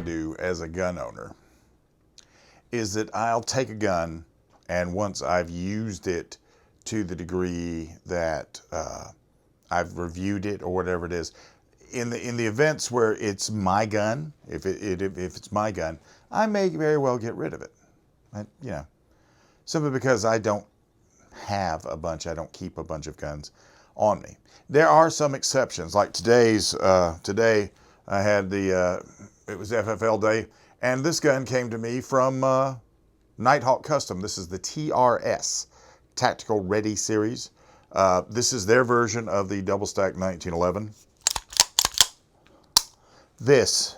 do as a gun owner is that I'll take a gun, and once I've used it to the degree that I've reviewed it or whatever it is, in the events where it's my gun, if it's my gun, I may very well get rid of it. Simply because I don't have a bunch, I don't keep a bunch of guns on me. There are some exceptions, like today I had it was FFL day, and this gun came to me from Nighthawk Custom. This is the TRS, Tactical Ready Series. This is their version of the double stack 1911. This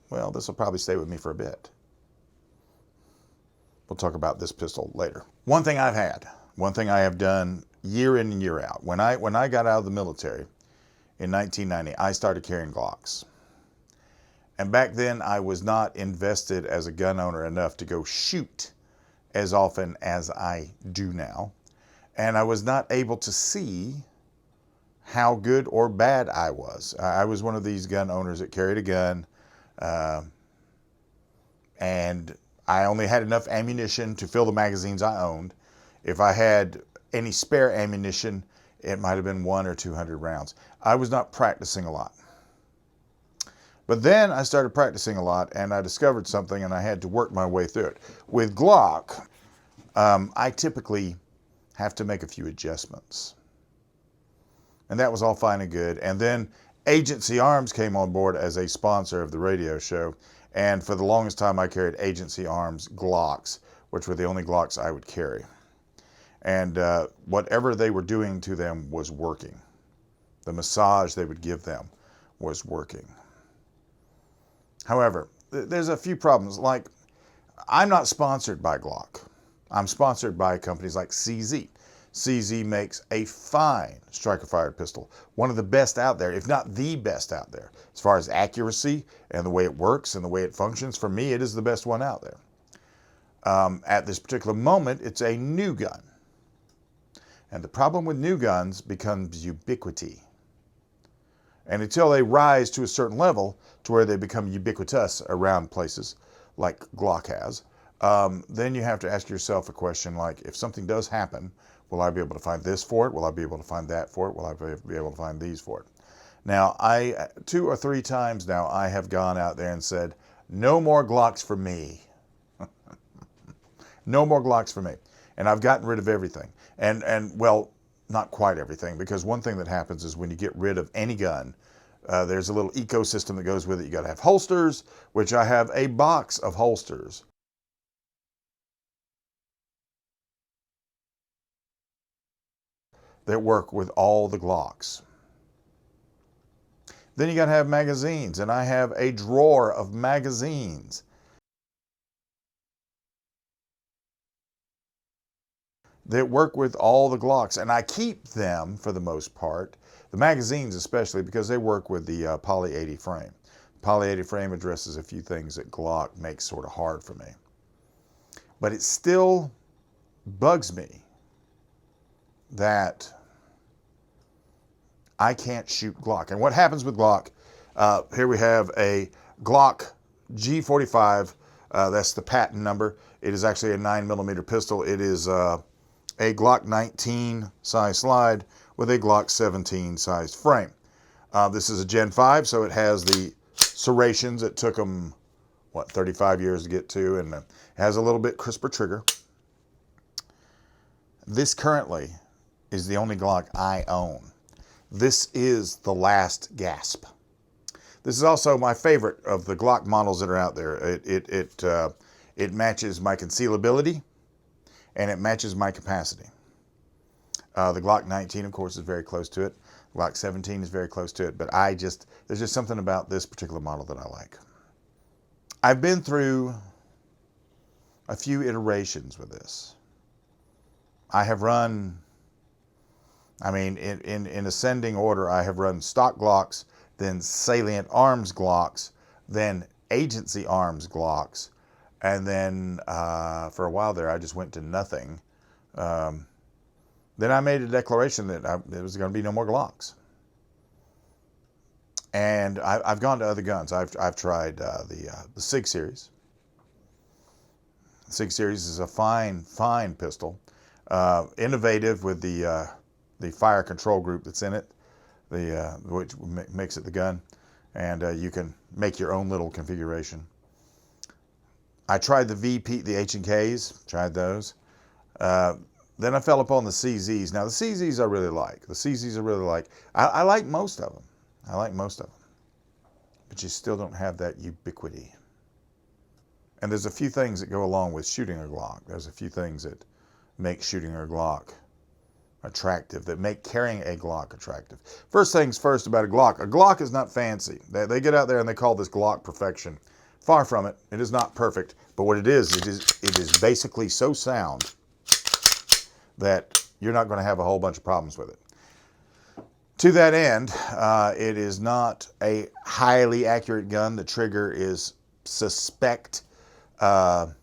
will probably stay with me for a bit. We'll talk about this pistol later. One thing I have done year in and year out. When I got out of the military in 1990, I started carrying Glocks. And back then, I was not invested as a gun owner enough to go shoot as often as I do now. And I was not able to see how good or bad I was. I was one of these gun owners that carried a gun, and I only had enough ammunition to fill the magazines I owned. If I had any spare ammunition, it might have been 100 or 200 rounds. I was not practicing a lot. But then I started practicing a lot, and I discovered something, and I had to work my way through it. With Glock, I typically have to make a few adjustments. And that was all fine and good. And then Agency Arms came on board as a sponsor of the radio show. And for the longest time, I carried Agency Arms Glocks, which were the only Glocks I would carry. And whatever they were doing to them was working. The massage they would give them was working. However, there's a few problems. Like, I'm not sponsored by Glock. I'm sponsored by companies like CZ. CZ makes a fine striker-fired pistol, one of the best out there, if not the best out there. As far as accuracy and the way it works and the way it functions, for me, it is the best one out there. At this particular moment, it's a new gun. And the problem with new guns becomes ubiquity. And until they rise to a certain level to where they become ubiquitous around places like Glock has, then you have to ask yourself a question like, if something does happen, will I be able to find this for it? Will I be able to find that for it? Will I be able to find these for it? Now, 2 or 3 times now, I have gone out there and said, no more Glocks for me. No more Glocks for me. And I've gotten rid of everything. And well, not quite everything, because one thing that happens is when you get rid of any gun, there's a little ecosystem that goes with it. You got to have holsters, which I have a box of holsters. That work with all the Glocks. Then you got to have magazines, and I have a drawer of magazines that work with all the Glocks, and I keep them for the most part, the magazines especially, because they work with the Poly 80 frame. Poly 80 frame addresses a few things that Glock makes sort of hard for me. But it still bugs me that I can't shoot Glock. And what happens with Glock, here we have a Glock G45, that's the patent number. It is actually a 9mm pistol. It is a Glock 19 size slide with a Glock 17 sized frame. This is a Gen 5, so it has the serrations. It took them, 35 years to get to, and it has a little bit crisper trigger. This currently is the only Glock I own. This is the last gasp. This is also my favorite of the Glock models that are out there. It matches my concealability, and it matches my capacity. The Glock 19, of course, is very close to it. Glock 17 is very close to it, but there's just something about this particular model that I like. I've been through a few iterations with this. I have run, in ascending order, I have run stock Glocks, then Salient Arms Glocks, then Agency Arms Glocks, and then for a while there, I just went to nothing. Then I made a declaration that there was going to be no more Glocks. And I've gone to other guns. I've tried the SIG series. The SIG series is a fine pistol, innovative with the fire control group that's in it, which makes it the gun, and you can make your own little configuration. I tried the VP, the H&Ks, tried those. Then I fell upon the CZs. Now the CZs I really like. The CZs I really like. I like most of them. I like most of them. But you still don't have that ubiquity. And there's a few things that go along with shooting a Glock. There's a few things that make shooting a Glock attractive, that make carrying a Glock attractive. First things first about a Glock is not fancy. They get out there and they call this Glock perfection. Far from it. It is not perfect. But what it is basically so sound that you're not going to have a whole bunch of problems with it. To that end, it is not a highly accurate gun. The trigger is suspect. The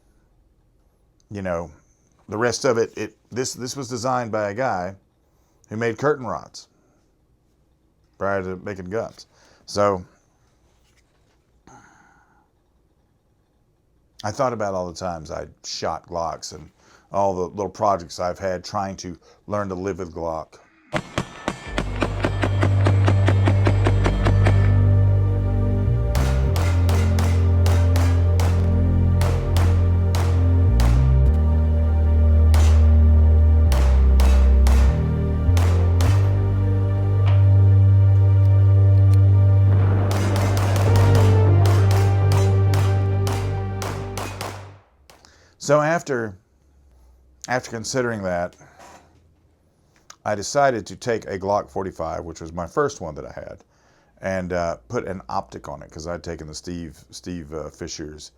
rest of it, this was designed by a guy who made curtain rods prior to making guns. So I thought about all the times I shot Glocks and all the little projects I've had trying to learn to live with Glock. So after considering that, I decided to take a Glock 45, which was my first one that I had, and put an optic on it because I'd taken the Steve Fisher's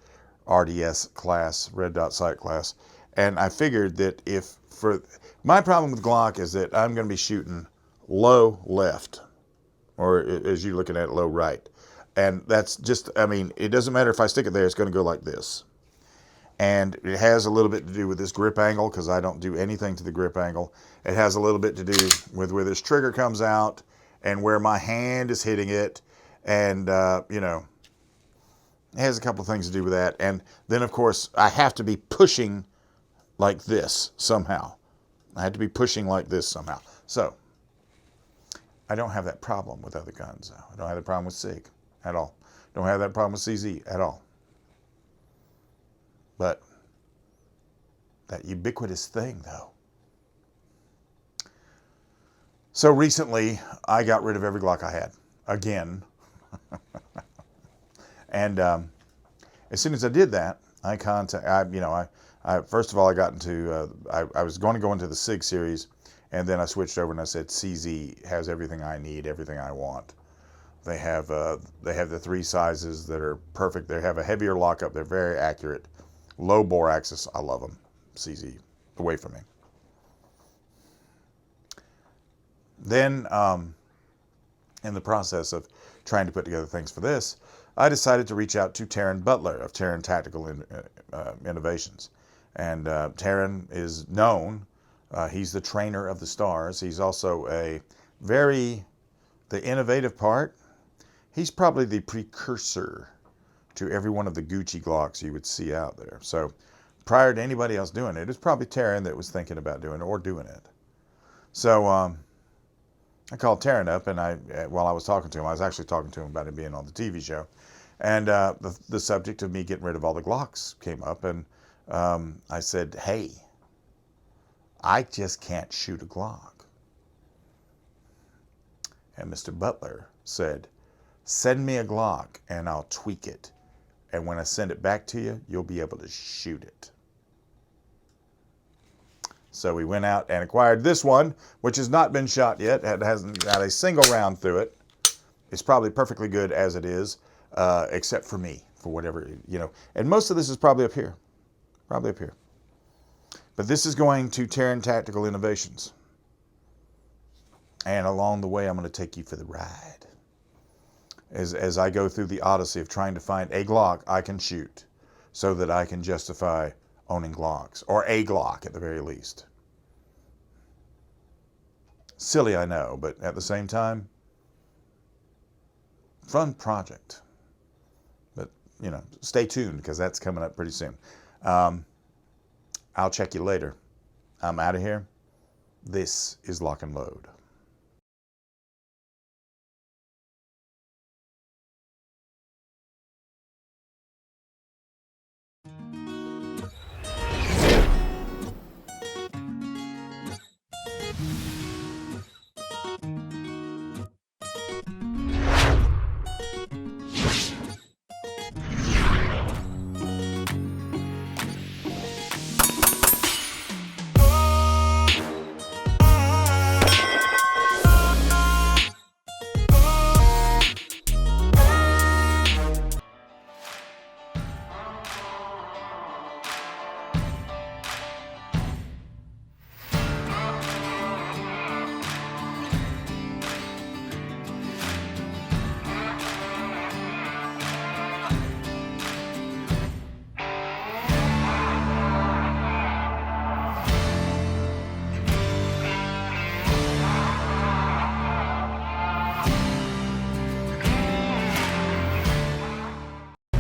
RDS class, red dot sight class, and I figured that my problem with Glock is that I'm going to be shooting low left, or as you're looking at it, low right, and that's just, it doesn't matter if I stick it there, it's going to go like this. And it has a little bit to do with this grip angle because I don't do anything to the grip angle. It has a little bit to do with where this trigger comes out and where my hand is hitting it. And, it has a couple of things to do with that. And then, of course, I have to be pushing like this somehow. I had to be pushing like this somehow. So I don't have that problem with other guns. I don't have that problem with SIG at all. Don't have that problem with CZ at all. But that ubiquitous thing, though. So recently, I got rid of every Glock I had again. And as soon as I did that, I first of all, I got into, I was going to go into the SIG series, and then I switched over and I said, CZ has everything I need, everything I want. They have the three sizes that are perfect. They have a heavier lockup. They're very accurate. Low bore axis, I love them. CZ, away from me. Then, in the process of trying to put together things for this, I decided to reach out to Taran Butler of Taran Tactical Innovations. And Taran is known. He's the trainer of the stars. He's also the innovative part. He's probably the precursor to every one of the Gucci Glocks you would see out there. So prior to anybody else doing it, it's probably Taran that was thinking about doing it. So I called Taran up, and while I was talking to him, I was actually talking to him about him being on the TV show. And the subject of me getting rid of all the Glocks came up, and I said, hey, I just can't shoot a Glock. And Mr. Butler said, send me a Glock and I'll tweak it. And when I send it back to you, you'll be able to shoot it. So we went out and acquired this one, which has not been shot yet. It hasn't got a single round through it. It's probably perfectly good as it is, except for me, for whatever, And most of this is probably up here. But this is going to Taran Tactical Innovations. And along the way, I'm going to take you for the ride. As I go through the odyssey of trying to find a Glock I can shoot so that I can justify owning Glocks, or a Glock at the very least. Silly, I know, but at the same time, Fun project. But, stay tuned because that's coming up pretty soon. I'll check you later. I'm out of here. This is Lock and Load.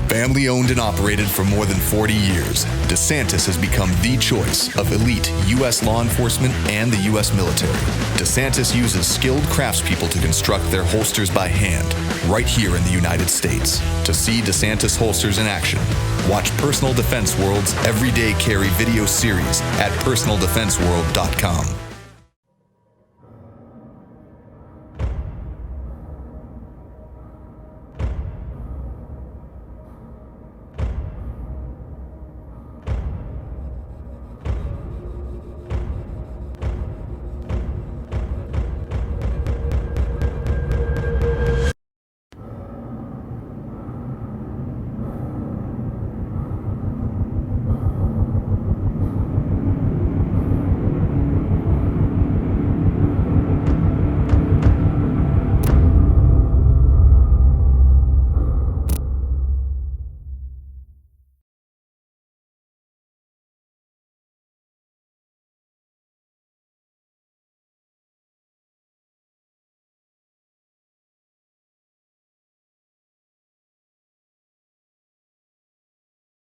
Family owned and operated for more than 40 years, DeSantis has become the choice of elite U.S. law enforcement and the U.S. military. DeSantis uses skilled craftspeople to construct their holsters by hand, right here in the United States. To see DeSantis holsters in action, watch Personal Defense World's Everyday Carry video series at personaldefenseworld.com.